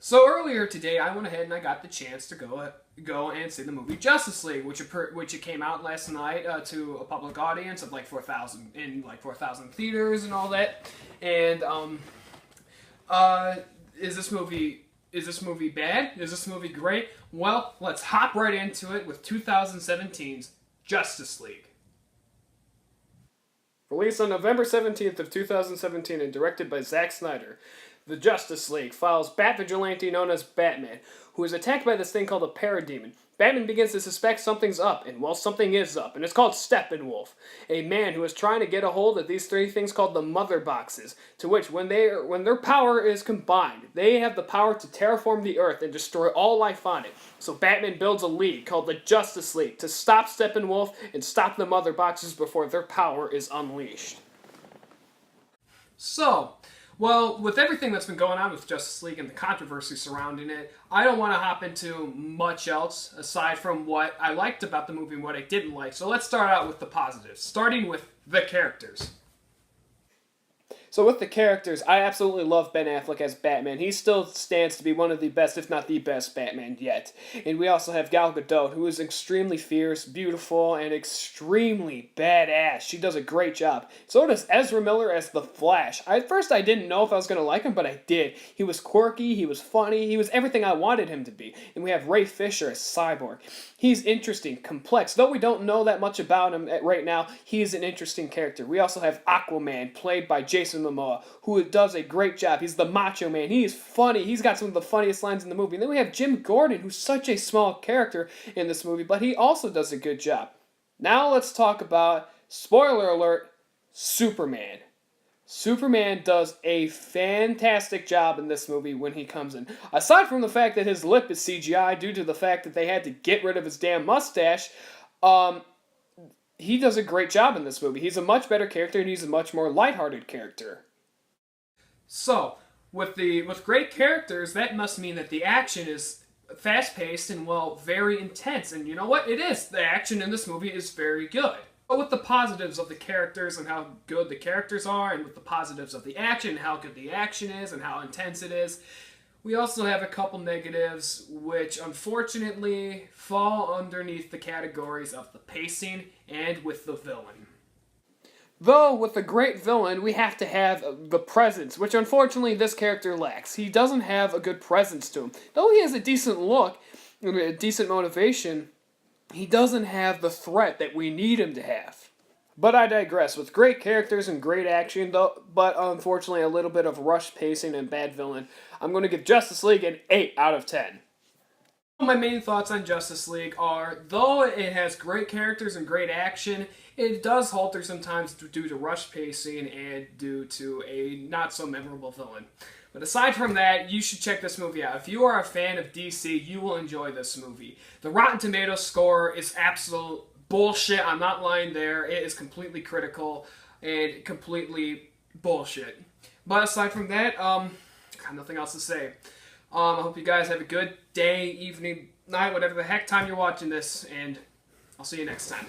So earlier today, I went ahead and I got the chance to go and see the movie Justice League, which it came out last night to a public audience of like 4,000 in like 4,000 theaters and all that. And is this movie bad? Is this movie great? Well, let's hop right into it with 2017's Justice League. Released on November 17th of 2017 and directed by Zack Snyder, the Justice League follows Bat Vigilante known as Batman, who is attacked by this thing called a Parademon. Batman begins to suspect something's up, and well, something is up, and it's called Steppenwolf, a man who is trying to get a hold of these three things called the Mother Boxes, to which, when their power is combined, they have the power to terraform the Earth and destroy all life on it. So Batman builds a league called the Justice League to stop Steppenwolf and stop the Mother Boxes before their power is unleashed. So, well, with everything that's been going on with Justice League and the controversy surrounding it, I don't want to hop into much else aside from what I liked about the movie and what I didn't like. So let's start out with the positives, starting with the characters. So with the characters, I absolutely love Ben Affleck as Batman. He still stands to be one of the best, if not the best, Batman yet. And we also have Gal Gadot, who is extremely fierce, beautiful, and extremely badass. She does a great job. So does Ezra Miller as the Flash. At first, I didn't know if I was going to like him, but I did. He was quirky, he was funny, he was everything I wanted him to be. And we have Ray Fisher as Cyborg. He's interesting, complex. Though we don't know that much about him right now, he is an interesting character. We also have Aquaman, played by Jason Momoa, who does a great job. He's the Macho Man. He is funny. He's got some of the funniest lines in the movie. And then we have Jim Gordon, who's such a small character in this movie, but he also does a good job. Now let's talk about, spoiler alert, Superman. Superman does a fantastic job in this movie when he comes in. Aside from the fact that his lip is CGI due to the fact that they had to get rid of his damn mustache, he does a great job in this movie. He's a much better character, and he's a much more lighthearted character. So, with great characters, that must mean that the action is fast-paced and, well, very intense. And you know what? It is. The action in this movie is very good. But with the positives of the characters and how good the characters are, and with the positives of the action and how good the action is and how intense it is, we also have a couple negatives which unfortunately fall underneath the categories of the pacing and with the villain. Though, with a great villain, we have to have the presence, which unfortunately this character lacks. He doesn't have a good presence to him. Though he has a decent look, a decent motivation, he doesn't have the threat that we need him to have. But I digress. With great characters and great action, though, but unfortunately a little bit of rushed pacing and bad villain, I'm going to give Justice League an 8 out of 10. My main thoughts on Justice League are, though it has great characters and great action, it does falter sometimes due to rushed pacing and due to a not-so-memorable villain. But aside from that, you should check this movie out. If you are a fan of DC, you will enjoy this movie. The Rotten Tomatoes score is absolute bullshit. I'm not lying there. It is completely critical and completely bullshit. But aside from that, I have nothing else to say. I hope you guys have a good day, evening, night, whatever the heck time you're watching this, and I'll see you next time.